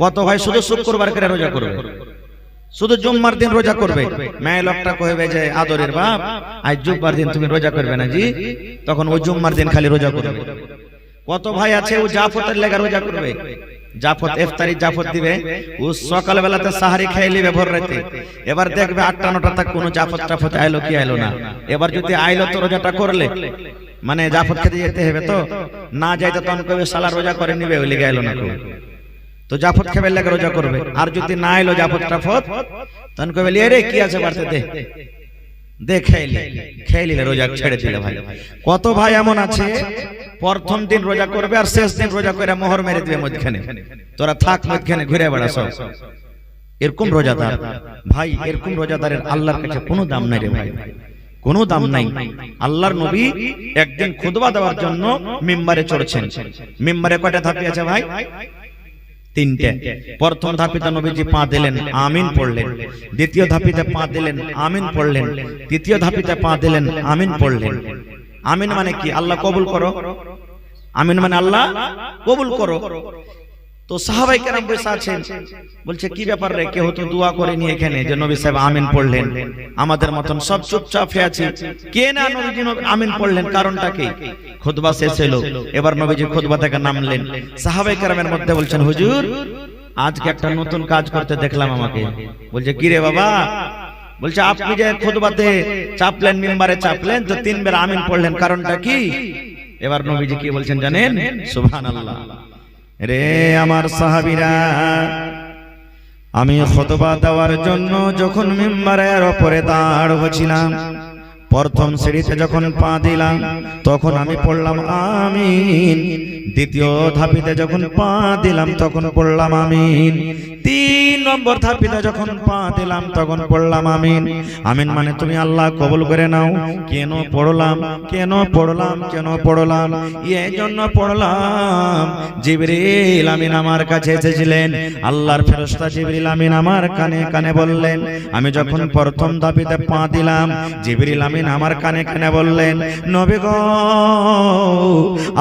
কত ভাই শুধু শুক্রবার করে রোজা করবে, শুধু জুম্মার দিন রোজা করবে। মেয়ে লোকটা কইবে যে আদরের বাপ আজ জুম্মার দিন তুমি রোজা করবে না জি, তখন ওই জুম্মার দিন খালি রোজা করবে। কত ভাই আছে ও জাফতের লেগা রোজা করবে, জাফত ইফতারি জাফত দিবে, ও সকাল বেলাতে সাহারি খেয়ে নিবে ভোর রাতে, এবার দেখবে 8টা 9টা তক কোনো জাফত টাফত আইলো কি আইলো না। এবার যদি আইলো তো রোজাটা করলে মানে জাফত খেতে যেতে হবে, তো না যাইতে তখন কবে শালা রোজা করে নিবে ওই লেগে আইলো না কেউ, তো জাফত খেবে লেগে রোজা করবে। আর যদি না আইলো জাফত টাফত তখন কবে লিয়ে রে কি আছে বাড়তে দে দে খেয়ে রোজা ছেড়ে দিলে। ভাই কত ভাই এমন আছে প্রথম দিন রোজা করবে আর শেষ দিন রোজা করে মোহর মেরে দিবে মধ্যখানে, তোরা থাক মধ্যখানে ঘুরে বেড়াস। এরকম রোজাদার ভাই, এরকম রোজাদারের আল্লাহর কাছে কোনো দাম নাই রে ভাই, কোনো দাম নাই। আল্লাহর নবী একদিন খুতবা দেওয়ার জন্য মিম্বারে চড়ছেন। মিম্বারে কয়টা ধাপি আছে ভাই? 3টে। প্রথম ধাপিতে নবীজি পা দিলেন, আমিন পড়লেন। দ্বিতীয় ধাপিতে পা দিলেন, আমিন পড়লেন। তৃতীয় ধাপিতে পা দিলেন, আমিন পড়লেন। আমিন মানে কি? আল্লাহ কবুল করো। আমিন মানে আল্লাহ কবুল করো। তো সাহাবায়ে কেরাম বসে আছেন, বলছে কি ব্যাপার রে, কেউ তো দোয়া করে নিয়ে এখানে যে নবী সাহেব আমিন পড়লেন, আমাদের মতন সব চুপচাপ হয়ে আছে, কে না নবীজি আমিন পড়লেন, কারণটা কি? খুতবা শেষ হলো, এবার নবীজি খুতবা থেকে নামলেন। সাহাবায়ে কেরামের মধ্যে বলছেন, হুজুর আজকে একটা নতুন কাজ করতে দেখলাম আমাকে। বলছে কি রে বাবা? বলছে আপনি যে খুতবাতে চাপলেন, মিম্বারে চাপলেন, তো 3 বার আমিন পড়লেন, কারণটা কি? এবার নবীজি কি বলছেন জানেন? সুবহানাল্লাহ। রে আমার সাহাবীরা, আমি খুতবা দেওয়ার জন্য যখন মিম্বারের উপরে দাঁড় হয়েছিলাম, প্রথম সিঁড়িতে যখন পা দিলাম তখন আমি পড়লাম আমিন। দ্বিতীয় ধাপিতে যখন পা দিলাম তখন পড়লাম আমিন। 3 নম্বর ধাপিতে যখন পা দিলাম তখন পড়লাম আমিন। আমিন মানে তুমি আল্লাহ কবুল করে নাও। কেন পড়লাম? কেন পড়লাম? কেন পড়লাম? এই জন্য পড়লাম, জিবরিল আমিন আমার কাছে এসেছিলেন, আল্লাহর ফেরেশতা জিবরিল আমিন আমার কানে কানে বললেন। আমি যখন প্রথম ধাপিতে পা দিলাম, জিবরিল আমিন আমার কানে কানে বললেন, নবী গো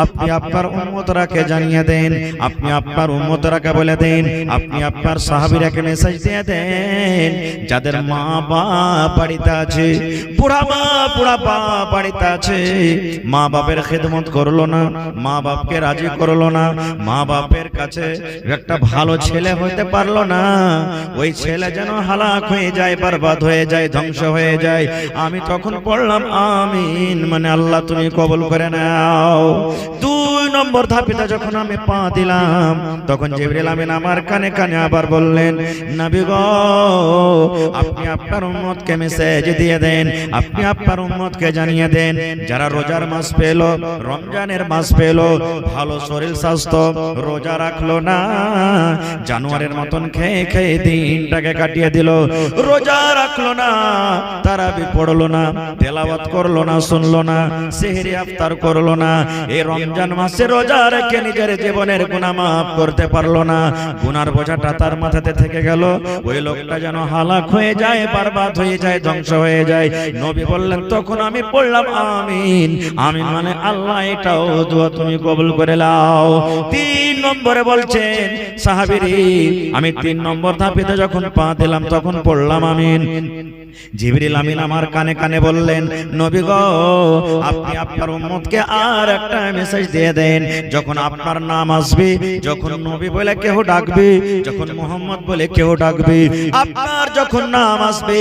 আপনি আপনার উম্মতরাকে জানিয়ে দেন, আপনি আপনার উম্মতরাকে বলে দেন, আপনি আপনার সাহাবীরাকে মেসেজ দিয়ে দেন, যাদের মা বাপ বাড়িতে আছে, বুড়া মা বুড়া বাপ বাড়িতে আছে, মা বাপের খেদমত করলো না, মা বাপকে রাজি করলো না, মা বাপের কাছে একটা ভালো ছেলে হইতে পারলো না, ওই ছেলে যেন হালাক হয়ে যায়, বরবাদ হয়ে যায়, ধ্বংস হয়ে যায়। আমি তখন পড়লাম আমিন মানে আল্লাহ তুমি কবুল করে নাও। 2 নম্বর ধাপিতে যখন আমি পা দিলাম তখন জিবরিল আমিন আমার কানে কানে আবার বললেন, নবী গো আপনি আপনার উম্মতকে মেসেজ দিয়ে দেন, আপনি আপনার উম্মতকে জানিয়ে দেন, যারা রোজার মাস পেল, রমজানের মাস পেল, ভালো শরীর স্বাস্থ্য, রোজা রাখলো না, জানুয়ারির মতন খেয়ে খেয়ে দিনটাকে কাটিয়ে দিল, রোজা রাখলো না, তারাবি পড়লো না, তেলাওয়াত করলো না, শুনলো না, সেহরি ইফতার করলো না, এই রমজান মাসে রোজা রেখে নিজের জীবনের গুনাহ মাফ করতে পারলো না, গুনার বোঝাটা তার মাথাতে থেকে গেল, ওই লোকটা যেন হালাক হয়ে যায়, বরবাদ হয়ে যায়, ধ্বংস হয়ে যায়। নবী বললেন তখন আমি পড়লাম আমিন। আমিন মানে আল্লাহ এটাও দোয়া তুমি কবুল করে নাও। 3 নম্বরে বলছেন সাহাবীরা, আমি 3 নম্বর ধাপিতে যখন পা দিলাম তখন পড়লাম আমিন। জিবরিল আমিন আমার কানে কানে বললেন, নবী গো আপনি আপনার উম্মতকে আর একটা মেসেজ দিয়ে দেন, যখন আপনার নাম আসবে, যখন নবী বলে কেউ ডাকবে, যখন মুহাম্মদ বলে কেউ ডাকবে, আপনার যখন নাম আসবে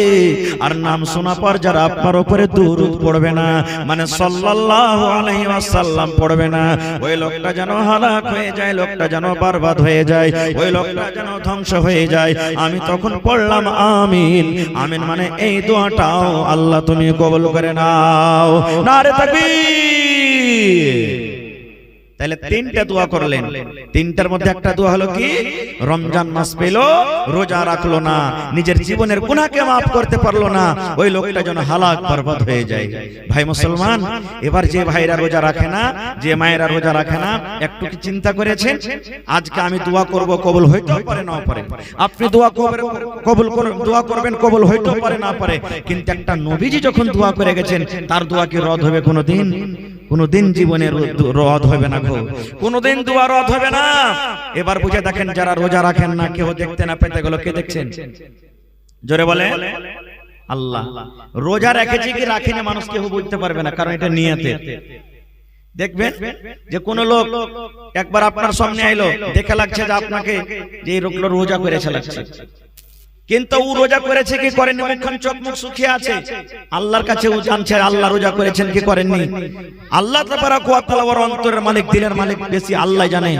আর নাম শোনা পর যারা আপনার উপরে দুরূদ পড়বে না, মানে সাল্লাল্লাহু আলাইহি ওয়াসাল্লাম পড়বে না, ওই লোকটা যেন হালাক হয়ে যায়, লোকটা যেন বরবাদ হয়ে যায়, ওই লোকটা যেন ধ্বংস হয়ে যায়। আমি তখন পড়লাম আমিন। আমিন মানে এই দোয়াটাও আল্লাহ তুমি কবুল করে নাও। নারে তাকবীর। তাহলে 3টা দোয়া করলেন, 3টার মধ্যে একটা দোয়া হলো কি? রমজান মাস পেল, রোজা রাখলো না, নিজের জীবনের গুনাহকে maaf করতে পারলো না, ওই লোকটা যেন হালাক বরবাদ হয়ে যায়। ভাই মুসলমান, এবার যে ভাইরা রোজা রাখে না, যে মায়েরা রোজা রাখে না, একটু কি চিন্তা করেছেন? আজকে আমি দোয়া করব, কবুল হইতেও পারে নাও পারে, আপনি দোয়া করবেন, কবুল হইতেও পারে না পারে, কিন্তু একটা নবীজি যখন দোয়া করে গেছেন তার দোয়া কি রদ হবে কোনোদিন? কোনদিন জীবনে রদ হবে না গো, কোনদিন দোয়া রদ হবে না। এবার বুঝে দেখেন যারা রোজা রাখেন না, কেউ দেখতে না পেতে গেল, কে দেখছেন? জোরে বলে আল্লাহ। রোজা রেখেছি কি রাখিনি মানুষ কেউ বুঝতে পারবে না, কারণ এটা নিয়তে। দেখবেন যে কোন লোক একবার আপনার সামনে আইলো, দেখে লাগছে যে আপনাকে যে এই লোকগুলো রোজা করেছে লাগছে, কিন্তু ও রোজা করেছে কি করেননি, মুখখান চোখ মুখ শুকিয়ে আছে। আল্লাহর কাছে ও জানছে আল্লাহ রোজা করেছেন কি করেননি। আল্লাহ তাবারাক ওয়া তাআলা ওর অন্তরের মালিক, দিলের মালিক বেশি আল্লাহ জানে।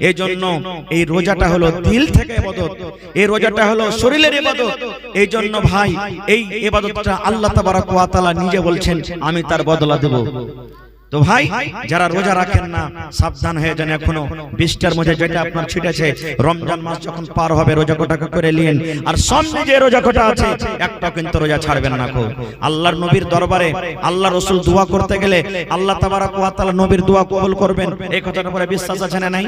এই জন্য এই রোজাটা হলো দিল থেকে ইবাদত, এই রোজাটা হলো শরীরের ইবাদত। এই জন্য ভাই এই ইবাদতটা আল্লাহ তাবারাক ওয়া তাআলা নিজে বলছেন আমি তার বদলা দেব। তো ভাই যারা রোজা রাখেন না সাবধান হয়ে যান। এখনো 20টার মধ্যে যেটা আপনার ছিটেছে, রমজান মাস যখন পার হবে রোজা কোটাকে করে নিন। আর সামনে যে রোজা কোটা আছে একটা কিন্তু রোজা ছাড়বেন না গো। আল্লাহর নবীর দরবারে আল্লাহ রাসূল দোয়া করতে গেলে আল্লাহ তাবারাক ওয়া তাআলা নবীর দোয়া কবুল করবেন, এই কথার উপরে বিশ্বাস আছে না নাই?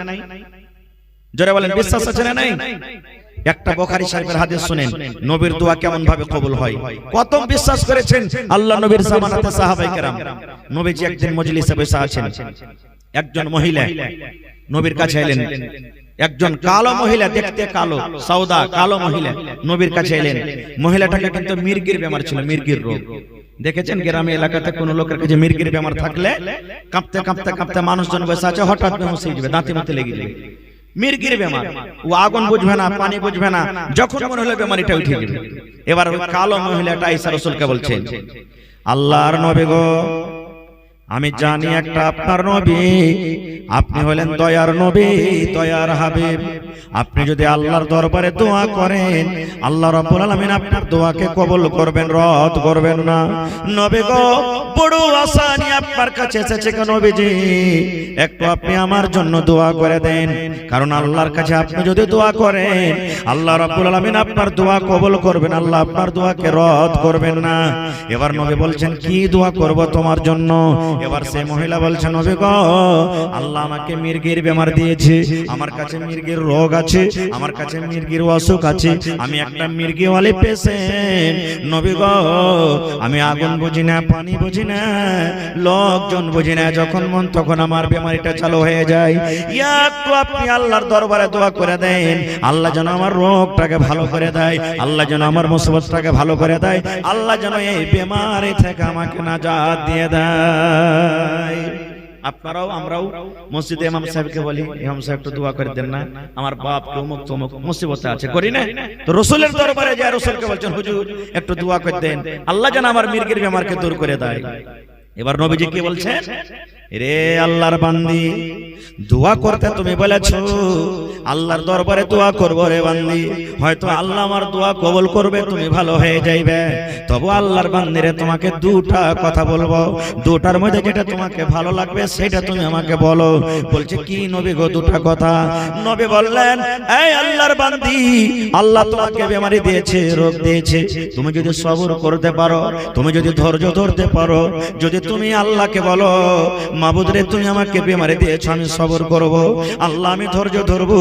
জোরে বলেন বিশ্বাস আছে না নাই? একটা বুখারী শরীফের হাদিস শুনেন, নবীর দোয়া কেমন ভাবে কবুল হয়। কত বিশ্বাস করেছেন আল্লাহ নবীর জামানাতে সাহাবায়ে কেরাম। নবীজি একদিন মজলিসে বসে আছেন, একজন মহিলা নবীর কাছে এলেন। একজন কালো মহিলা, দেখতে কালো, সাউদা কালো মহিলা নবীর কাছে এলেন। মহিলাটাকে কিন্তু মির্গির বেমার ছিল, মির্গির রোগ। দেখেছেন গ্রামে এলাকাতে কোন লোকের কাছে মির্গির বেমার থাকলে কাঁপতে কাঁপতে কাঁপতে মানুষজন বসে আছে, হঠাৎ বেহুশ হয়ে যাবে, দাঁতে মাতে লেগে যাবে। মির্গির বেমার, ও আগুন বুঝবে না, পানি বুঝবে না, যখন মনে হলো বেমারিটা উঠে যাবে। এবার ওই কালো মহিলাটা ঈসা রাসূলকে বলছেন, আল্লাহর নবী গো, আমি জানি একটা আপনার নবী, আপনি হলেন দয়ার নবী, দয়ার হাবিব। আপনি যদি আল্লাহর দরবারে দোয়া করেন আল্লাহ রাব্বুল আলামিন আপনার দোয়াকে কবুল করবেন, রদ করবেন না। নবী গো, বড় আশা নিয়ে আপনার কাছে এসেছে গো নবীজি, একটু আপনি আমার জন্য দোয়া করে দেন। কারণ আল্লাহর কাছে আপনি যদি দোয়া করেন আল্লাহ রাব্বুল আলামিন আপনার দোয়া কবুল করবেন, আল্লাহ আপনার দোয়াকে রদ করবেন না। এবার নবী বলছেন কি দোয়া করব তোমার জন্য? এবার সেই মহিলা বলছেন, নবী গো, আল্লাহ আমাকে মির্গির বেমার দিয়েছে, আমার কাছে মির্গির রোগ আছে, আমার কাছে মির্গির অসুখ আছে, আমি একটা মির্গিওয়ালি পেশেন্ট। নবী গো, আমি আগুন বুঝি না, পানি বুঝি না, লোকজন বুঝি না, যখন মন তখন আমার বেমারিটা চালু হয়ে যায়। একটু আপনি আল্লাহর দরবারে দোয়া করে দেন, আল্লাহ যেন আমার রোগটাকে ভালো করে দেয়, আল্লাহ যেন আমার মুসিবতটাকে ভালো করে দেয়, আল্লাহ যেন এই বেমারি থেকে আমাকে নাজাত দিয়ে দেয়। আপনারাও আমরাও মসজিদে ইমাম সাহেবকে বলি, ইমাম সাহেব একটু দোয়া করে দেন না, আমার বাপকে অমুক তমুক মুসিবতে আছে, করি না? তো রাসূলের দরবারে যায়, রাসূলকে বলছেন হুজুর একটু দোয়া করে দেন, আল্লাহ যেন আমার মির্গির বেমারকে দূর করে দেয়। এবার নবীজি কি বলছেন, রে আল্লাহর বান্দি, দোয়া করতে তুমি বলেছো, আল্লাহর দরবারে দোয়া করবো রে বান্দি, হয়তো আল্লাহ আমার দোয়া কবুল করবে, তুমি ভালো হয়ে যাইবে। তবু আল্লাহর বান্দিরে তোমাকে দুটা কথা বলবো, দুটার মধ্যে যেটা তোমাকে ভালো লাগবে সেটা তুমি আমাকে বলো। বলছে কি নবী গো দুটা কথা? নবী বললেন, এই আল্লাহর বান্দি, আল্লাহ তোমাকে বেমারি দিয়েছে, রোগ দিয়েছে, তুমি যদি সবর করতে পারো, তুমি যদি ধৈর্য ধরতে পারো, যদি তুমি আল্লাহকে বলো মাবুদ রে তুমি আমাকে বেমারি দিয়েছো, আমি সবর করব, আল্লাহ আমি ধৈর্য ধরবো,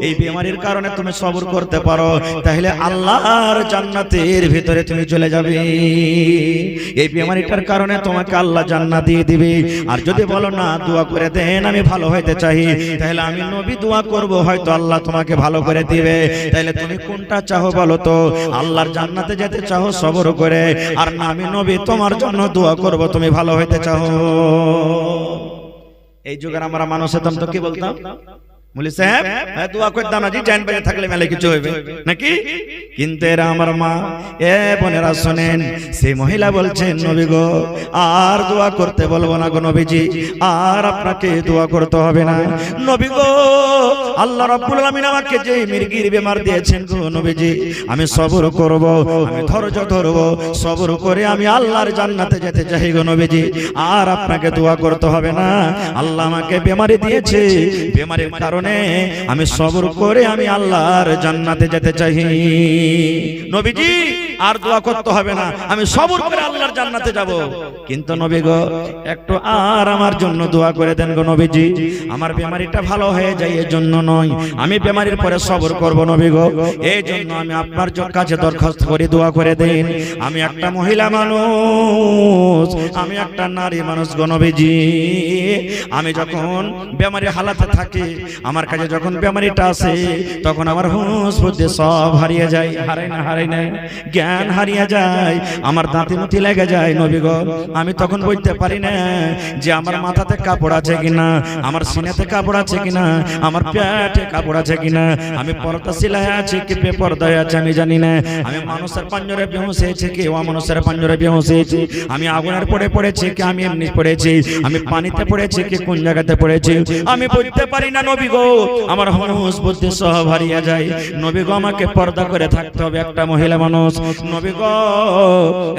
এই বেমারির কারণে তুমি সবর করতে পারো, তাহলে আল্লাহর জান্নাতের ভিতরে তুমি চলে যাবে। এই বেমারিটার কারণে তোমাকে আল্লাহ জান্নাত দিয়ে দিবে। আর যদি বলো না দোয়া করে দেন আমি ভালো হইতে চাই, তাহলে আমি নবী দোয়া করব, হয়তো আল্লাহ তোমাকে ভালো করে দিবে। তাহলে তুমি কোনটা চাও বলো তো? আল্লাহর জান্নাতে যেতে চাও সবর করে, আর না আমি নবী তোমার জন্য দোয়া করব, তুমি ভালো হইতে চাও? এই যুগের আমরা মানুষ হতাম তো কি বলতাম, বলি সাহেব হ্যাঁ দোয়া করতাম না জি, জান বেঁচে থাকলে মেলে কিছু হইবে নাকি? কিন্তু এরা আমার মা, এ বোনেরা শোনেন, সেই মহিলা বলছেন নবী গো আর দোয়া করতে বলবো না গো নবীজি, আর আপনাকে দোয়া করতে হবে না। নবী গো আল্লাহ রাব্বুল আলামিন আমাকে যে মির্গির বেমার দিয়েছেন গো নবীজি, আমি সবর করব, আমি ধৈর্য ধরব, সবর করে আমি আল্লাহর জান্নাতে যেতে চাই গো নবীজি, আর আপনাকে দোয়া করতে হবে না। আল্লাহ আমাকে বেমারি দিয়েছে, বেমারির কারণে কারণে আমি সবর করে আমি আল্লাহর জান্নাতে যেতে চাই। নবীজি আর দোয়া করতে হবে না, আমি সবর করে আল্লাহর জান্নাতে যাব। কিন্তু নবী গো একটু আর আমার জন্য দোয়া করে দেন গো নবীজি, আমার বেমারিটা ভালো হয়ে যায় এর জন্য নয়, আমি বেমারির পরে সবর করব নবী গো, এই জন্য আমি আপনার কাছে দরখাস্ত করি দোয়া করে দেন। আমি একটা মহিলা মানুষ, আমি একটা নারী মানুষ গো নবীজি, আমি যখন বেমারি হালাতে থাকি, আমার কাছে যখন বেমারিটা আসে তখন আমার হুঁশ বুদ্ধি সব হারিয়ে যায়, হারাই না জ্ঞান হারিয়ে যায়, আমার দাঁতে মুতি লেগে যায় নবী গো, আমি তখন বুঝতে পারি না যে আমার মাথাতে কাপড় আছে কিনা, আমার সিনাতে কাপড় আছে কিনা, আমার পেটে কাপড় আছে কিনা, আমি পর্দা সিলাই আছে কি বেপর্দায় আছে আমি জানি না, আমি মানুষের পাঞ্জরে বেহুশ হয়েছে কি অমানুষের পাঞ্জরে বেহুশ হয়েছি, আমি আগুনের পড়ে পড়েছি কি আমি এমনি পড়েছি, আমি পানিতে পড়েছি কি কোন জায়গাতে পড়েছি, আমি বুঝতে পারি না নবী গো, আমার হুঁশ বুদ্ধি সব হারিয়ে যায়। নবী গো আমাকে পর্দা করে থাকতে হবে একটা মহিলা মানুষ, নবী গো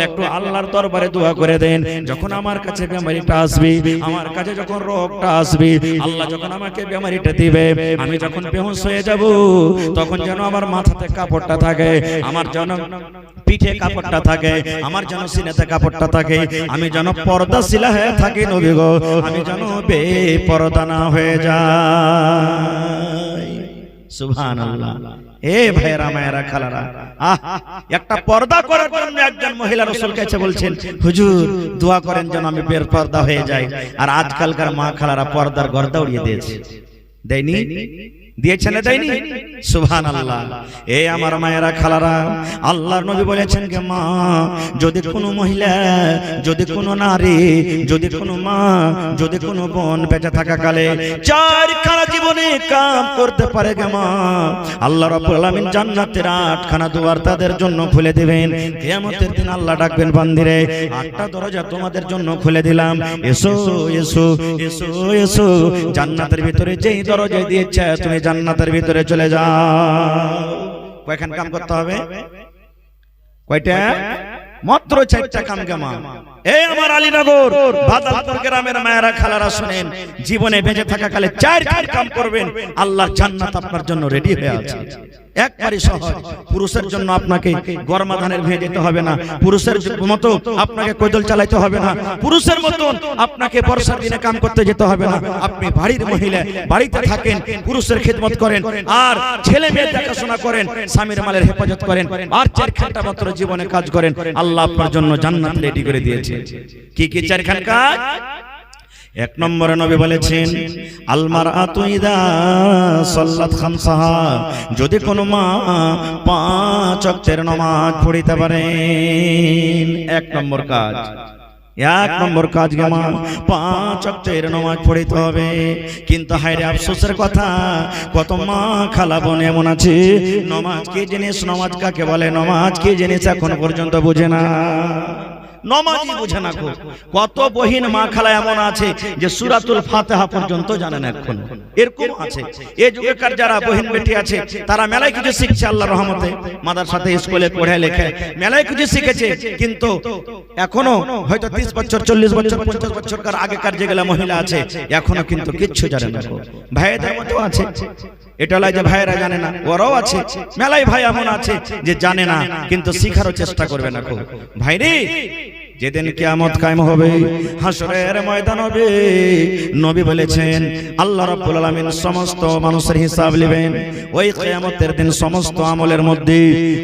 একটু আল্লাহর দরবারে দোয়া করে দেন, যখন আমার কাছে বেমারিটা আসবে, আমার কাছে যখন রোগটা আসবে, আল্লাহ যখন আমাকে বেমারিটা দিবে, আমি যখন বেহুশ হয়ে যাব, তখন যেন আমার মাথাতে কাপড়টা থাকে, আমার যেন পিঠে কাপড়টা থাকে, আমার যেন সিনাতে কাপড়টা থাকে, আমি যেন পর্দাশীলা হয়ে থাকি নবী গো, আমি যেন বেপরদা না হয়ে যাই। সুবহানাল্লাহ। এ ভাইরা মায়েরা খালারা, একটা পর্দা করার জন্য একজন মহিলা রাসূল কাছে বলছেন হুজুর দোয়া করেন যেন আমি বেপরদা হয়ে যাই। আর আজকালকার মা খালারা পর্দার গর্দা উড়িয়ে দিয়েছে, দেয়নি? দিয়েছে না দেয়নি? সুবহানাল্লাহ। এ আমার মায়েরা খালারা, আল্লাহর নবী বলেছেন যে মা, যদি কোনো মহিলা, যদি কোনো নারী, যদি কোনো মা, যদি কোনো বোন বেঁচে থাকা কালে চারখানা জীবনে কাম করতে পারে গে মা, আল্লাহ রাব্বুল আলামিন জান্নাতের 8খানা দুয়ার তাদের জন্য খুলে দিবেন। কিয়ামতের দিন আল্লাহ ডাকবেন বান্দিরে, 8টা দরজা তোমাদের জন্য খুলে দিলাম, এসো এসো এসো এসো, জান্নাতের ভিতরে যেই দরজা দিয়েছে তুমি জান্নাতের ভিতরে চলে যাও। কয়খান কাম করতে হবে? কয়টা? মাত্র 4টা কাম কামা। এই আমার আলীনগর বাদালপুর গ্রামের মায়েরা খালারা শুনেন, জীবনে বেঁচে থাকা কালে 4খান কাম করবেন, আল্লাহর জান্নাত আপনার জন্য রেডি হয়ে আছে। একবারই সহজ। পুরুষের জন্য আপনাকে গরমা ধানের ভেঙে যেতে হবে না, পুরুষের মতো আপনাকে কৈদল চালাইতে হবে না, পুরুষের মতন আপনাকে বর্ষার দিনে কাম করতে যেতে হবে না। আপনি বাড়ির মহিলা, বাড়িতে থাকেন, পুরুষের খিদমত করেন, আর ছেলে মেয়ে দেখাশোনা করেন, স্বামীর মালের হেফাজত করেন, আর 4খানটা মাত্র জীবনে কাজ করেন, আল্লাহ আপনার জন্য জান্নাত রেডি করে দিয়েছে। কি কি 4খান কাজ? 1 নম্বরে নবী বলেছেন আল মারআতু ইযা সাল্লাত খামসাহা, যদি কোনো মা 5 ওয়াক্তের নামাজ পড়িতে পারেন, 1 নম্বর কাজ। 1 নম্বর কাজ গে মা, 5 ওয়াক্তের নামাজ পড়িতে হবে। কিন্তু হায়রে আফসোসের কথা, কত মা খালা বোন এমন আছে নামাজ কি জিনিস, নামাজ কাকে বলে, নামাজ কি জিনিস এখন পর্যন্ত বোঝে না, নামাজই বোঝে না। কত বহিন মা খালা এমন আছে যে সূরাতুল ফাতিহা পর্যন্ত জানে না এখন, এরকম আছে। এই যুগেকার যারা বহিন বেটি আছে তারা মেলায় কিছু শিখছে আল্লাহর রহমতে, মাদ্রাসাতে স্কুলে পড়ে লেখে মেলায় কিছু শিখেছে, কিন্তু এখনো হয়তো 30 বছর 40 বছর 50 বছরকার আগেকার যেগুলা মহিলা আছে এখনো কিন্তু কিচ্ছু জানে না। ভাইদের মতো আছে, এটা লয় যে ভাইরা জানে না, ওরাও আছে, মেলায় ভাই এমন আছে যে জানে না কিন্তু শিখারও চেষ্টা করবে না। ভাইরে যেদিন কিয়ামত কায়েম হবে, হাসরের ময়দান হবে, নবী বলেছেন আল্লাহ রাব্বুল আলামিন সমস্ত মানুষের হিসাব নেবেন। ওই কিয়ামতের দিন সমস্ত আমলের মধ্যে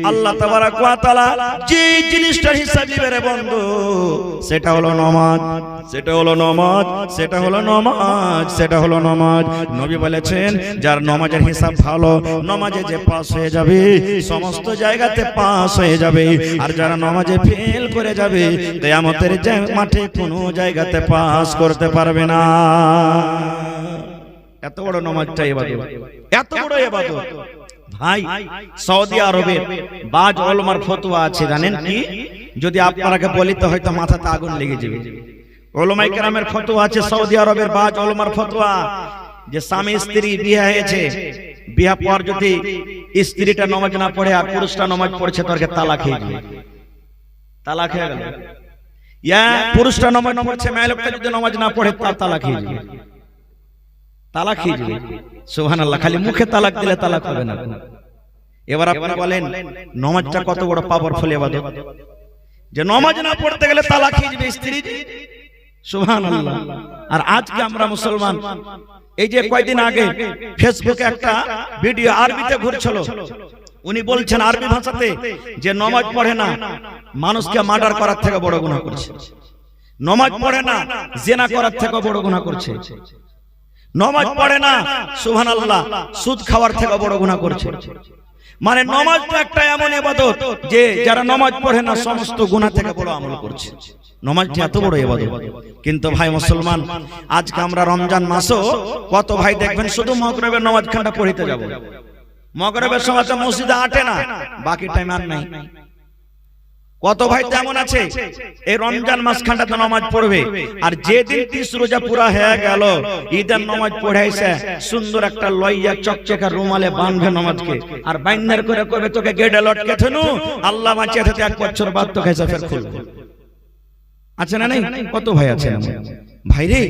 আল্লাহ তাবারক ওয়া তাআলা যে জিনিসটার হিসাব নেবে রে বন্ধু, সেটা হলো নামাজ, সেটা হলো নামাজ, সেটা হলো নামাজ, সেটা হলো নামাজ। নবী বলেছেন যার নামাজের হিসাব ভালো, নামাজে যে পাস হয়ে যাবে সমস্ত জায়গাতে পাস হয়ে যাবে, আর যারা নামাজে ফেল করে যাবে কিয়ামতের মাঠে কোনো জায়গাতে পাস করতে পারবে না। এত বড় নামাজটা ইবাদত, এত বড় ইবাদত। ভাই সৌদি আরবের বাজ ওলামার ফতোয়া আছে, জানেন কি? যদি আপনাকে বলি তো হয়তো মাথাতে আগুন লেগে যাবে। ওলামায়ে কেরামের ফতোয়া আছে, সৌদি আরবের বাজ ওলামার ফতোয়া, যে স্বামী স্ত্রী বিয়ে হয়েছে, বিয়ে পর যদি স্ত্রীটা নামাজ না পড়ে আর পুরুষটা নামাজ পড়ছে তাকে তালাক হয়ে যাবে। তালাক হয়ে গেল। ইয়া পুরুষটা নামাজ পড়ছে, মেয়ে লোকটা যদি নামাজ না পড়ে তার তালাক হয়ে যাবে। তালাক হয়ে যাবে। সুবহানাল্লাহ, খালি মুখে তালাক দিলে তালাক হবে না। এবার আপনি বলেন নামাজটা কত বড় পাওয়ারফুল ইবাদত, যে নামাজ না পড়তে গেলে তালাক হয়ে যাবে স্ত্রী। সুবহানাল্লাহ। আর আজকে আমরা মুসলমান, এই যে কয়েকদিন আগে ফেসবুকে একটা ভিডিও আরবিতে ঘুরছিল, উনি বলছেন আরবি ভাষাতে যে নামাজ পড়ে না মানুষকে মার্ডার করার থেকে বড় গুনাহ করছে, নামাজ পড়ে না জিনা করার থেকে বড় গুনাহ করছে, নামাজ পড়ে না সুবহানাল্লাহ সুদ খাওয়ার থেকে বড় গুনাহ করছে। মানে নামাজটা একটা এমন ইবাদত যে যারা নামাজ পড়ে না সমস্ত গুনাহ থেকে বড় আমল করছে। নামাজটা এত বড় ইবাদত। কিন্তু ভাই মুসলমান, আজকে আমরা রমজান মাসও কত ভাই দেখবেন শুধু মাগরিবের নামাজ খানটা পড়িতে যাব, মাগরিবের সময় তো মসজিদে আটে না, বাকি টাইম আর নাই। কত ভাই তেমন আছে এই রমজান মাস খানটাতে নামাজ পড়বে, আর যেদিন 30 রোজা পুরা হয়ে গেল ঈদের নামাজ পড়াইছে সুন্দর একটা লইয়া চকচকা রুমালে বাঁধবে নামাজকে, আর বাইন্দার করে কবে তোকে গেডে লটকে থনু আল্লাহ বাঁচিয়ে থাকে 1 বছর বাদ তো খাইছে ফের খুলবে। আছে না নাই? কত ভাই আছে ভাই রে।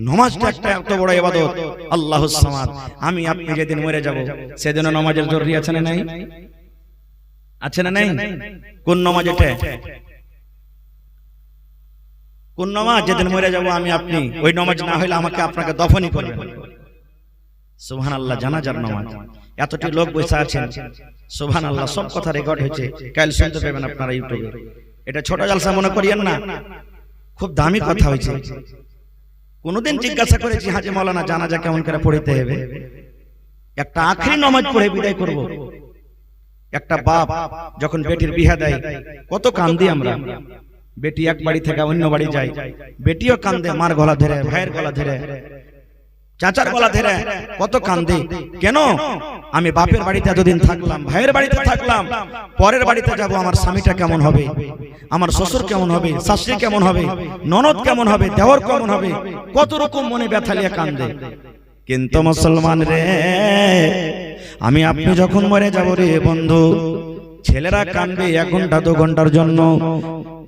নামাজটা একটা এত বড় ইবাদত, আল্লাহুস সামাদ। আমি আপনি যেদিন মরে যাব সেদিন নামাজের জরুরি আছে না নাই? আছে না নাই? কোন নামাজ এটা? কোন নামাজ? যেদিন মরে যাব আমি আপনি, ওই নামাজ না হইলে আমাকে আপনাকে দফনই করবেন। সুবহানাল্লাহ, জানাজার নামাজ। এতটি লোক বসে আছেন, সুবহানাল্লাহ, সব কথা রেকর্ড হয়েছে, কাল শুনতে পাবেন আপনারা ইউটিউবে। এটা ছোট জলসা মনে করিয়েন না, খুব দামি কথা হয়েছে। কোনদিন জিজ্ঞাসা করেছি হাজী মাওলানা জানাজা কেমন করে পড়িতে হবে? একটা আখরি নামাজ পড়ে বিদায় করব। একটা বাপ যখন বেটির বিয়ে দেয় কত কান্দি আমরা। বেটি এক বাড়ি থেকে অন্য বাড়ি যায়, বেটিও কান্দে, মার গলা ধরে, ভাইয়ের গলা ধরে, চাচার গলা ধরে, কত কান্দে। কেন? আমি বাপের বাড়িতে এতদিন থাকলাম, ভাইয়ের বাড়িতে থাকলাম, পরের বাড়িতে যাব, আমার স্বামীটা কেমন হবে, আমার শ্বশুর কেমন হবে, শাশুড়ি কেমন হবে, ননদ কেমন হবে, দেওর কেমন হবে, কত রকম মনে ব্যথা নিয়ে কান্দে। কিন্তু মুসলমান রে, আমি আপনি যখন মরে যাব রে বন্ধু, ছেলেরা কানবে 1 ঘন্টা 2 ঘন্টার জন্য,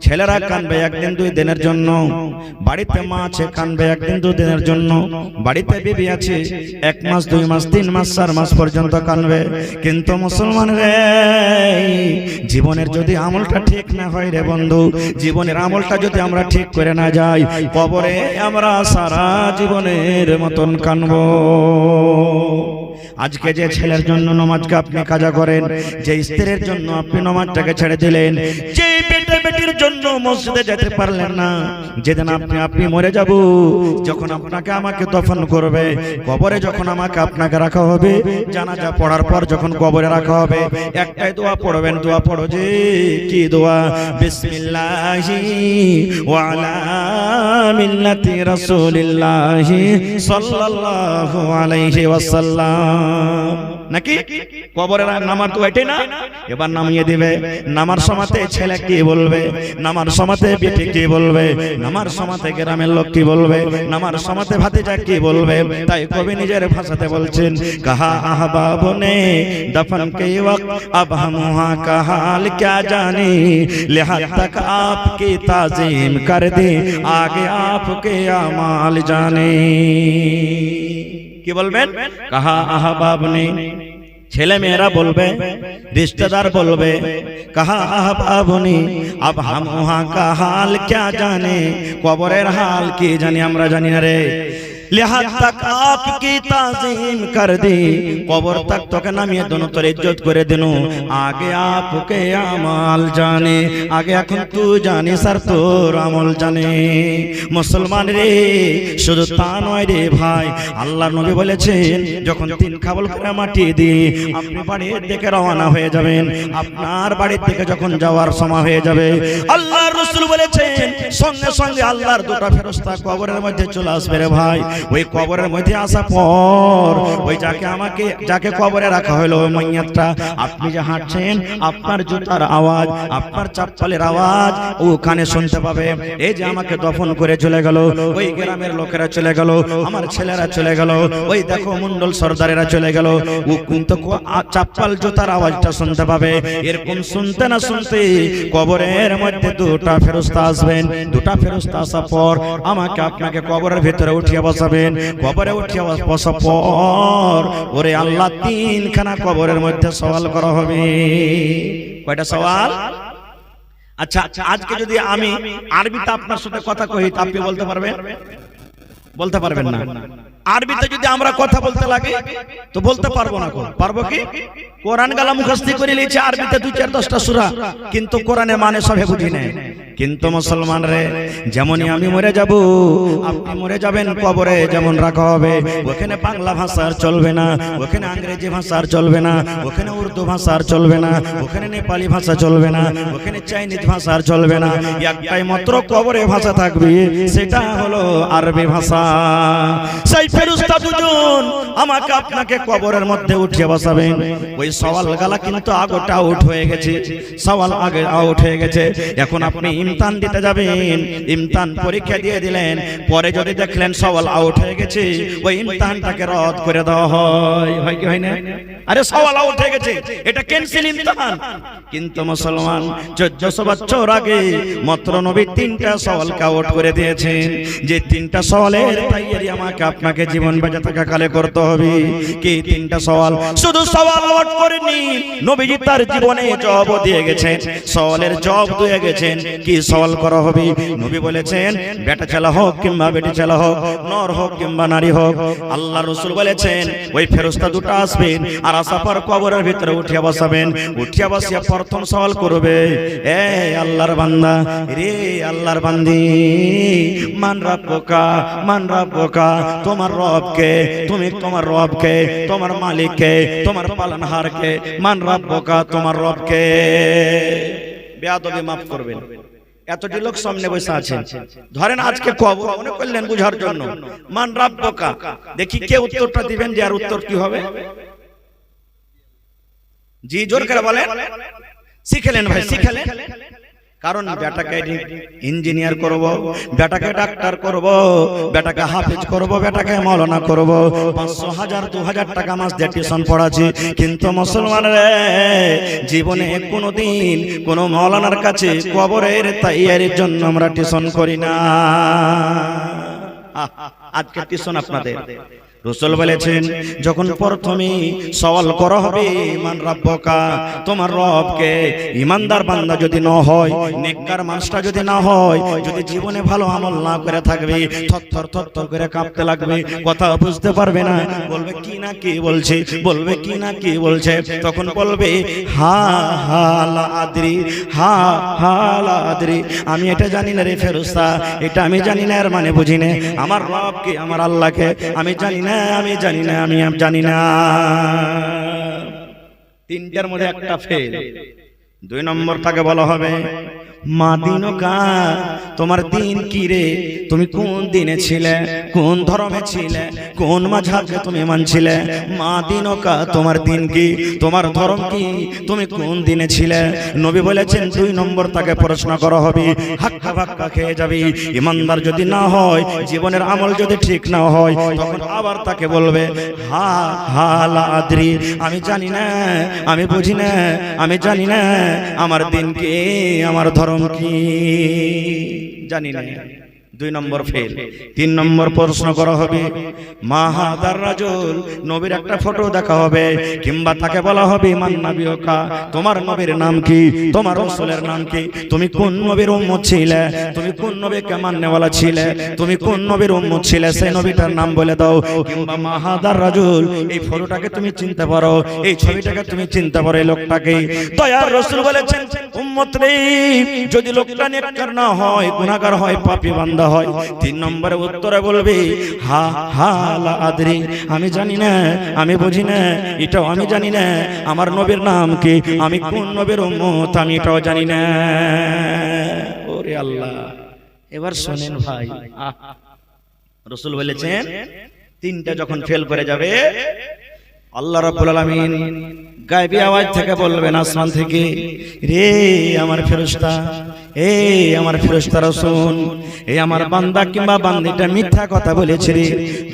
ছেলেরা কানবে 1 দিন 2 দিনের জন্য, বাড়িতে মা আছে কানবে 1 দিন 2 দিনের জন্য, বাড়িতে বিবি আছে 1 মাস 2 মাস 3 মাস 4 মাস পর্যন্ত কানবে। কিন্তু মুসলমান রে, জীবনের যদি আমলটা ঠিক না হয় রে বন্ধু, জীবনের আমলটা যদি আমরা ঠিক করে না যাই, কবরে আমরা সারা জীবনের মতন কানবো। আজকে যে ছেলের জন্য নামাজকে আপনি কাজা করেন, যে স্ত্রীর জন্য আপনি নামাজটাকে ছেড়ে দিলেন, যে বেটির জন্য মসজিদে যেতে পারলেন না, যেদিন আপনি মরে যাব, যখন আপনাকে আমাকে দফন করবে, কবরে যখন আমাকে আপনাকে রাখা হবে, জানাজা পড়ার পর যখন কবরে রাখা হবে, একটাই দোয়া পড়বেন। দোয়া পড়ো যে কি দোয়া? বিসমিল্লাহি ওয়া আলা মিল্লাতি রাসূলিল্লাহি সাল্লাল্লাহু আলাইহি ওয়াসাল্লাম। নাকি কবরে নামার তো এটাই না? এবার নামিয়ে দিবে। নামার সময়তে ছেলে কি বলবে, নামার সময়তে বেটি কি বলবে, নামার সময়তে গ্রামের লোক কি বলবে, নামার সময়তে ভাতিজা কি বলবে। তাই কবি নিজের ভাষাতে বলছেন, কাহা আহবাব নে দফন কে ওয়াক্ত अब हम वहाँ का हाल क्या जाने, लिहाज तक आपकी ताजीम कर दे, आगे आपके अमाल जाने। কি বলবেন? কাহা আহবাব নে, ছেলে মেয়েরা বলবে, রিশতেদার বলবে, কাহা আহবাব নে अब हम वहाँ का हाल क्या जाने, কবরের হাল কি জানি আমরা জানি না রে। लिहाज तक आपकी ताजीम कर दी, कबर तक तो के नामिए दोनों तोर इज्जत करे दिनु, आगे आपके अमाल जाने, आगे এখন তুই জানিস আর তোর আমল জানে। মুসলমান রে, শুধু তা নয় রে ভাই, আল্লাহর নবী বলেছেন যখন 3 খাবল করে মাটি দিয়ে আপনি বাড়ির দিকে রওনা হয়ে যাবেন, আপনার বাড়ির দিকে যখন যাওয়ার সময় হয়ে যাবে, আল্লাহর রাসূল বলেছেন সঙ্গে সঙ্গে আল্লাহর 2টা ফেরেশতা কবরের মধ্যে চলে আসবে রে ভাই। ওই কবরের মধ্যে আসা পর ওই যাকে কবরে রাখা হলো ওই মাইয়াতটা, আপনি যে হাঁটছেন আপনার জুতার আওয়াজ, আপনার চপ্পলের আওয়াজ ওখানে শুনতে পাবে। এই যে আমাকে দফন করে চলে গেল, ওই গ্রামের লোকেরা চলে গেল, আমার ছেলেরা চলে গেল, ওই দেখো মন্ডল সর্দারেরা চলে গেল, ও কিন্তু চপ্পল জুতার আওয়াজটা শুনতে পাবে। এরকম শুনতে না শুনতে কবরের মধ্যে 2টা ফেরেশতা আসবেন। 2টা ফেরেশতা আসার পর আমাকে আপনাকে কবরের ভিতরে উঠিয়ে বসাবে। বসাবেন, কবরে উঠিয়ে বসার পর ওরে আল্লাহ তিনখানা কবরের মধ্যে সওয়াল করা হবে। কয়টা সওয়াল? আচ্ছা আজকে যদি আমি আরবিতে আপনার সাথে কথা কই, আপনি বলতে পারবেন? বলতে পারবেন না। আরবিতে যদি আমরা কথা বলতে লাগে তো বলতে পারবো না। পারবো কি? কোরআন গালা মুখস্থি করে নিয়েছে আরবিতে 2-4-10টা সূরা, কিন্তু কোরআনের মানে সবে বুঝি না। কিন্তু মুসলমান রে, যেমনই আমি মরে যাব আপনি মরে যাবেন, কবরে যেমন রাখা হবে, ওখানে বাংলা ভাষা আর চলবে না, ওখানে ইংরেজি ভাষা আর চলবে না, ওখানে উর্দু ভাষা আর চলবে না, ওখানে নেপালি ভাষা চলবে না, ওখানে চাইনিজ ভাষা আর চলবে না। একটাই মাত্র কবরে ভাষা থাকবে, সেটা হলো আরবি ভাষা। সেই ফেরেশতা দুজন আমাকে আপনাকে কবরের মধ্যে উঠিয়ে বসাবেন। ওই সওয়াল গালা কিন্তু আগোটা আউট হয়ে গেছে, সওয়াল আগে আউট হয়ে গেছে। এখন আপনি ইমতিহান দিতে যাবেন, ইমতিহান পরীক্ষা দিয়ে দিলেন, পরে যদি দেখলেন সওয়াল আউট হয়ে গেছে, ওই ইমতিহানটাকে রদ করে দেওয়া হয়। হয় কি হয় না? আরে সওয়াল আউট হয়ে গেছে, এটা ক্যান্সেল ইমতিহান। কিন্তু মুসলমান 1400 বছর আগে মাত্র নবী 3টা সওয়ালকে আউট করে দিয়েছেন। যে 3টা সওয়ালের তৈরি আমাকে আপনাকে জীবন বেঁচে থাকা কালে করতে হবে। কি 3টা সওয়াল? শুধু সওয়াল আউট করেনি, নবীজি তার জীবনে জবাব দিয়ে গেছেন, সওয়ালের জবাব দিয়ে গেছেন। কি সওয়াল করা হবে? নবী বলেছেন, বেটা ছেলে হোক কিংবা বেটি ছেলে হোক, নর হোক কিংবা নারী হোক, আল্লাহ রাসূল বলেছেন ওই ফেরেশতা দুটো আসবেন আর আসার পর কবরের ভিতরে উঠিয়ে বসাবেন। উঠিয়ে বসিয়ে প্রথম সওয়াল করবে, এ আল্লাহর বান্দা রে, আল্লাহর বান্দি, মান রাব্বুকা, মান রাব্বুকা, তোমার রবকে, তুমি তোমার রবকে, তোমার মালিককে, তোমার পালনহারকে, মান রাব্বুকা, তোমার রবকে। বেয়াদবি মাফ করবেন, এতটি লোক সামনে বসে আছেন, ধরেন আজকে কবর মনে করলেন বুঝার জন্য, মান রাব্বুকা, দেখি কে উত্তরটা দিবেন, যে আর উত্তর কি হবে? জি জোর করে বলেন। শিখলেন ভাই, শিখলেন। কারণ বেটাকে ইঞ্জিনিয়ার করব, বেটাকে ডাক্তার করব, বেটাকে হাফেজ করব, বেটাকে মাওলানা করব, 500, 1000, 2000 টাকা মাস দিয়ে টিউশন পড়াচ্ছি। কিন্তু মুসলমানরা জীবনে কোনোদিন কোন মাওলানার কাছে কবরের তৈয়ারির জন্য আমরা টিউশন করি না। আজকে টিউশন আপনাদের। রাসূল বলেছেন, যখন প্রথমে সওয়াল করা হবে মান রাব্বুকা, তোমার রবকে, ইমানদার বান্দা যদি না হয়, নেককার মানুষটা যদি না হয়, যদি জীবনে ভালো আমল না করে থাকবে, থরথর থরথর করে কাঁপতে লাগবে, কথা বুঝতে পারবে না, বলবে কি না কি বলছে, বলবে কি না কি বলছে, তখন বলবে হা হা লা আদরি, হা হা লা আদরি, আমি এটা জানি না রে ফেরেশতা, এটা আমি জানি না, এর মানে বুঝি না, আমার রবকে, আমার আল্লাহকে আমি জানি না, আমি জানি না, আমি জানি না। 3টার মধ্যে একটা ফেল। 2 নম্বর তাকে বলা হবে, মা দিনুকা, তোমার দিন কি রে, তুমি কোন দিনে ছিলে, কোন ধর্মে ছিলে, কোন মাযহাবকে তুমি মানছিলে, মা দিনুকা, তোমার দিন কি, তোমার ধর্ম কি, তুমি কোন দিনে ছিলে। নবী বলেছেন 2 নম্বর তাকে প্রশ্ন করা হবে, হাক্কা ভাক্কা খেয়ে যাবে। ইমানদার যদি না হয়, জীবনের আমল যদি ঠিক না হয়, তখন আবার তাকে বলবে হা হা লা আদরি, আমি জানি না, আমি বুঝি না, আমি জানি না, আমার দিন কি, আমার ধর্ম কি, জানি না। 2 নম্বর ফেল। 3 নম্বর প্রশ্ন করা হবে, মা হাদার রাজুল, নবীর একটা ফটো দেখা হবে, কিংবা তাকে বলা হবে মান নবিয়ুকা, তোমার নবীর নাম কি, তোমার রাসূলের নাম কি, তুমি কোন নবীর উম্মত ছিলে, তুমি কোন নবীকে মাননেওয়ালা ছিলে, তুমি কোন নবীর উম্মত ছিলে, সেই নবীটার নাম বলে দাও। কিংবা মা হাদার রাজুল, এই ফটোটাকে তুমি চিনতে পারো, এই ছবিটাকে তুমি চিনতে পারো, এই লোকটাকে। দয়ার রাসূল বলেছেন, উম্মত রে, যদি লোকটা নেককার না হয়, গুনাহগার হয়, পাপী বান্দা হয়, 3 নম্বরে উত্তরে বলবে হা হা লা আদরি, আমি জানি না, আমি বুঝি না, এটাও আমি জানি না, আমার নবীর নাম কি, আমি কোন নবীর উম্মত, আমি এটাও জানি না। ওরে আল্লাহ, এবার শুনেন ভাই, রাসূল বলেছেন 3টা যখন ফেল করে যাবে, আল্লাহ রাব্বুল আলামিন গায়বী আওয়াজ থেকে বলবেন, আসমান থেকে, রে আমার ফেরেশতা, এই আমার ফেরেশতারা শুন, এই আমার বান্দা কিংবা বান্দিটা মিথ্যা কথা বলেছে রে,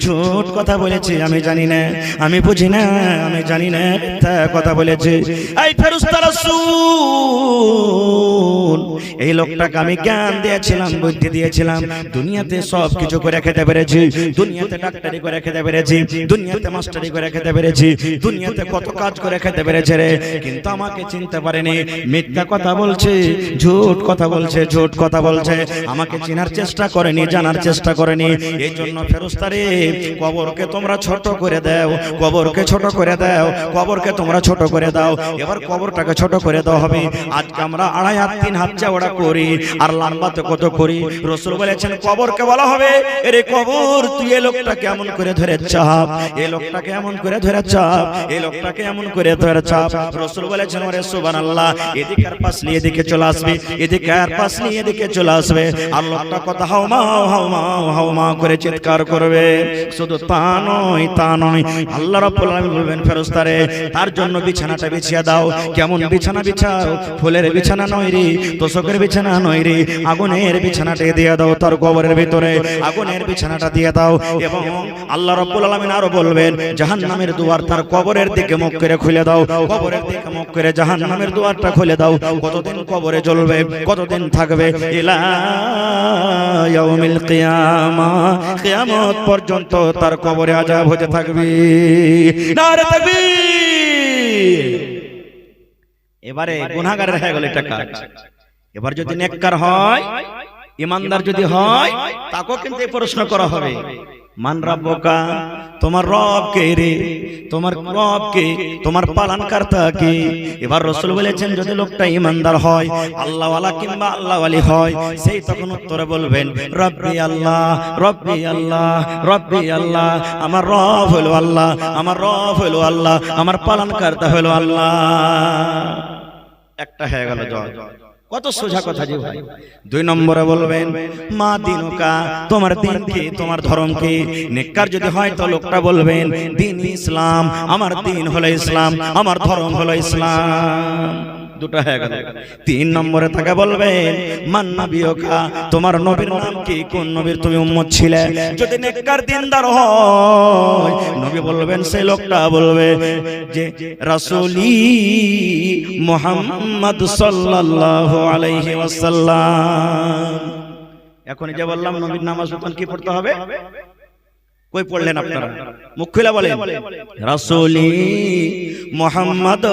ঝুট কথা বলেছে, আমি জানি না, আমি বুঝি না, আমি জানি না, মিথ্যা কথা বলেছে। এই ফেরেশতারা শুন, এই লোকটাকে আমি জ্ঞান দিয়েছিলাম, বুদ্ধি দিয়েছিলাম, দুনিয়াতে সব কিছু করে খেতে পেরেছি, দুনিয়াতে ডাক্তারি করে খেতে পেরেছি, দুনিয়াতে মাস্টারি করে খেতে পেরেছি, দুনিয়াতে কত কাজ করে খেতে পেরেছে রে, কিন্তু আমাকে চিনতে পারেনি। মিথ্যা কথা বলছে, ঝুট কথা বলছে, ঝুট কথা বলছে, আমাকে চেনার চেষ্টা করেনি, জানার চেষ্টা করেনি। এই জন্য ফেরেশতা রে, কবরকে তোমরা ছোট করে দাও, কবরকে ছোট করে দাও, কবরকে তোমরা ছোট করে দাও। এবার কবরটাকে ছোট করে দেওয়া হবে। আজকে আমরা 2.5 হাত 3 হাত চওড়া করি আর লম্বাতে কত করি। রাসূল বলেছেন কবরকে বলা হবে, এরে কবর তুই এই লোকটাকে এমন করে ধরে চাপ, এই লোকটাকে এমন করে ধরে চাপ, এই লোকটাকে এমন করে ধরে চাপ। রাসূল বলেছেন ওরে সুবহানাল্লাহ, এদিকে আর পাশ নিয়ে এদিকে চলে আসবে, এদিকে আর পাশ নিয়ে এদিকে চলে আসবে, আর লোকটা কথা হাওমা হাওমা হাওমা করে চিৎকার করবে। শুধু তা নয়, তা নয়, আল্লাহ রাব্বুল আলামিন বলবেন ফেরেশতা রে, তার জন্য বিছানাটা বিছিয়ে দাও। কেমন বিছানা বিছাও? ফুলের বিছানা নয় রে, তোষকের বিছানা নয় রে, আগুনের বিছানাটা দিয়ে দাও তার কবরের ভিতরে, আগুনের বিছানাটা দিয়ে দাও। এবং আল্লাহ রাব্বুল আলামিন আরো বলবেন জাহান্নামের দুয়ার তার কবরের দিকে মুখ করে খুলে দাও, কবরের দিকে মুখ করে জাহান্নামের দুয়ারটা খুলে দাও। কতদিন কবরে জ্বলবে, কতদিন থাকবে? ইলা ইয়াউমিল কিয়ামা, কিয়ামত পর্যন্ত তার কবরে আযাব হতে থাকবে। নারে তাকবীর। এবারে গুনাহগার হয়ে গেল এটা কাজ। এবার যদি নেককার হয়, ইমানদার যদি হয়, তাকেও কিন্তু এই প্রশ্ন করা হবে, মান রাব্বুকা, তোমার রব কে রে, তোমার রব কে, তোমার পালনকর্তা কে। এবার রাসূল বলেছেন যদি লোকটা ইমানদার হয়, আল্লাহ ওয়ালা কিংবা আল্লাহ ওয়ালি হয়, সেই তখন উত্তরে বলবেন রব্বি আল্লাহ, রব্বি আল্লাহ, রব্বি আল্লাহ, আমার রব হলো আল্লাহ, আমার রব হলো আল্লাহ, আমার পালনকর্তা হলো আল্লাহ। একটা হয়ে গেল জয়। কত সোজা কথা যে ভাই। 2 নম্বরে বলবেন মা দিনুকা, তোমার দিন কি, তোমার ধর্ম কি। নেককার যদি হয় তো লোকটা বলবেন দিন ইসলাম, আমার দিন হলো ইসলাম, আমার ধর্ম হলো ইসলাম। দুটো হয়ে গেল। 3 নম্বরে তাকে বলবেন মান নবিয়কা, তোমার নবীর নাম কি, কোন নবীর তুমি উম্মত ছিলে। যদি নেককার দিনদার হয়, নবী বলবেন, সেই লোকটা বলবে যে রাসূলি মুহাম্মদ সাল্লাল্লাহু আলাইহি ওয়াসাল্লাম। এখন যে বললাম নবীর নামাজ কি পড়তে হবে, কই পড়লেন আপনারা? মুখ খুলে বলেন রাসূলি মুহাম্মদ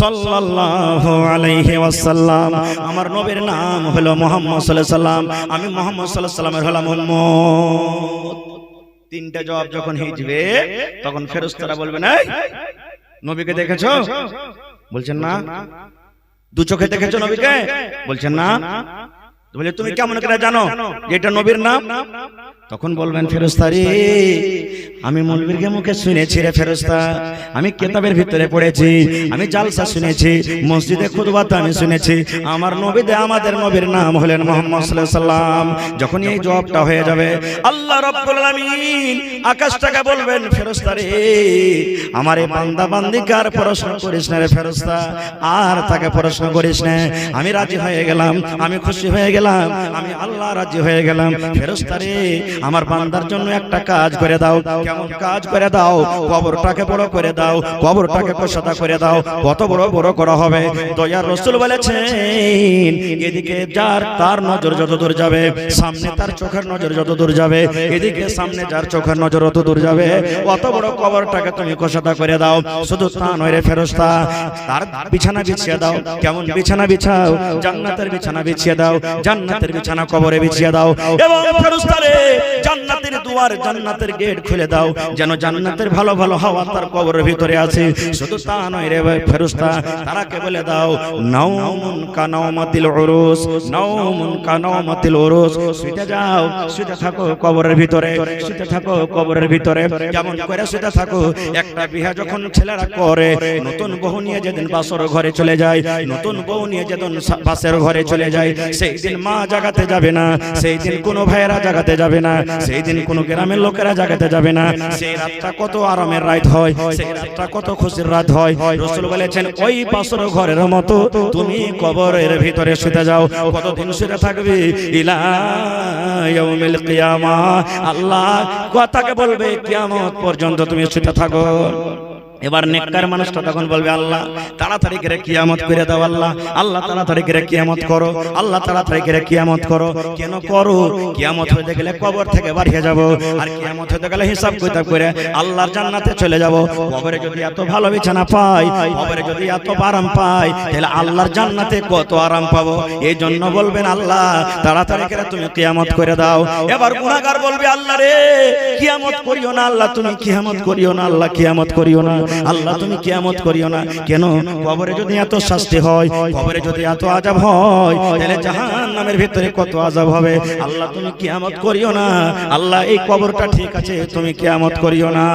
সাল্লাল্লাহু আলাইহি ওয়াসাল্লাম, আমার নবীর নাম হলো মুহাম্মদ সাল্লাল্লাহু আলাইহি ওয়াসাল্লাম, আমি মুহাম্মদ সাল্লাল্লাহু আলাইহি ওয়াসাল্লামের হলাম উম্মত। 3টা জবাব যখন হিজবে, তখন ফেরেশতারা বলবেন এই নবীকে দেখেছো? বলছেন না। 2 চোখে দেখেছো নবীকে? বলছেন না। বলে তুমি কেমন করে জানো যে এটা নবীর নাম? তখন বলবেন ফেরেশতা রে, আমি মৌলবীর মুখে শুনেছি রে ফেরেশতা, আমি কিতাবের ভিতরে পড়েছি, আমি জালসা শুনেছি, মসজিদে খুতবাতে আমি শুনেছি, আমার নবীতে আমাদের নবীর নাম হলেন মুহাম্মদ সাল্লাল্লাহু আলাইহি ওয়াসাল্লাম। যখন এই জবাবটা হয়ে যাবে, আল্লাহ রাব্বুল আলামিন আকাশটাকে বলবেন ফেরেশতা রে, আমার এই বান্দা বান্দিকে আর প্রশ্ন করিস না রে ফেরেশতা, আর তাকে প্রশ্ন করিস না, আমি রাজি হয়ে গেলাম, আমি খুশি হয়ে গেলাম, আমি আল্লাহ রাজি হয়ে গেলাম। ফেরেশতা রে, আমার বান্দার জন্য একটা কাজ করে দাও। কেমন কাজ করে দাও? কবরটাকে বড় করে দাও, কবরটাকে কোষাদা করে দাও। কত বড় বড় করা হবে? দয়ার রাসূল বলেছেন এদিকে যার তার নজর যত দূর যাবে, সামনে তার চোখের নজর যত দূর যাবে, এদিকে সামনে যার চোখের নজর তত দূর যাবে, অত বড় কবরটাকে তুমি কোষাদা করে দাও। শুধু তা নয় রে ফেরেশতা, তার বিছানা বিছিয়ে দাও। কেমন বিছানা বিছাও? জান্নাতের বিছানা বিছিয়ে দাও, জান্নাতের বিছানা কবরে বিছিয়ে দাও। এবং ফেরেশতা রে, জান্নাতের দুয়ার, জান্নাতের গেট খুলে দাও, যেন জান্নাতের ভালো ভালো হাওয়া তার কবরের ভিতরে আছে। শুধু তা নয় রে ফেরেশতা, তারাকে বলে দাও নাওমুন কানাওমাতিল উরুস, নাওমুন কানাওমাতিল উরুস, শুতে যাও, শুতে থাকো কবরের ভিতরে, শুতে থাকো কবরের ভিতরে। কেমন করে শুতে থাকো? একটা বিয়ে যখন ছেলেরা করে, নতুন বউ নিয়ে যেদিন বাসর ঘরে চলে যায়, নতুন বউ নিয়ে যেদিন বাসের ঘরে চলে যায়, সেই দিন মা জাগাতে যাবে না, সেই দিন কোনো ভাইয়েরা জাগাতে যাবে না, সেই দিন কোনো গ্রামের লোকেরা জাগাতে যাবে না। সেই রাতটা কত আরামের রাত হয়, সেই রাতটা কত খুশির রাত হয়। রাসূল বলেছেন ওই বাসর ঘরের মতো তুমি কবরের ভিতরে শুতে যাও। কতদিন শুতে থাকবে? ইলা ইয়াউমিল কিয়ামা, আল্লাহ কথাকে বলবে কিয়ামত পর্যন্ত তুমি শুতে থাকো। এবার নেককার মানুষটা তখন বলবে আল্লাহ তাড়াতাড়ি করে কিয়ামত করে দাও, আল্লাহ আল্লাহ তাড়াতাড়ি করে কিয়ামত করো, আল্লাহ তাড়াতাড়ি করে কিয়ামত করো। কেন করো? কিয়ামত হতে গেলে কবর থেকে বাড়িয়ে যাব, আর কিয়ামত হতে গেলে হিসাব কিতাব করে আল্লাহর জান্নাতে চলে যাব। কবরে যদি এত ভালো বিছানা পাই, কবরে যদি এত আরাম পাই, তাহলে আল্লাহর জান্নাতে কত আরাম পাবো। এই জন্য বলবেন আল্লাহ তাড়াতাড়ি করে তুমি কিয়ামত করে দাও। এবার গুনাহগার বলবে আল্লাহ রে কিয়ামত করিও না, আল্লাহ তুমি কিয়ামত করিও না, আল্লাহ কিয়ামত করিও না, আল্লাহ তুমি কিয়ামত করিও না। কেন? কবরে যদি এত শাস্তি হয়, কবরে যদি এত আযাব হয়, তাহলে জাহান্নামের ভিতরে কত আযাব হবে। আল্লাহ তুমি কিয়ামত করিও না, আল্লাহ এই কবরটা ঠিক আছে, তুমি কিয়ামত করিও না।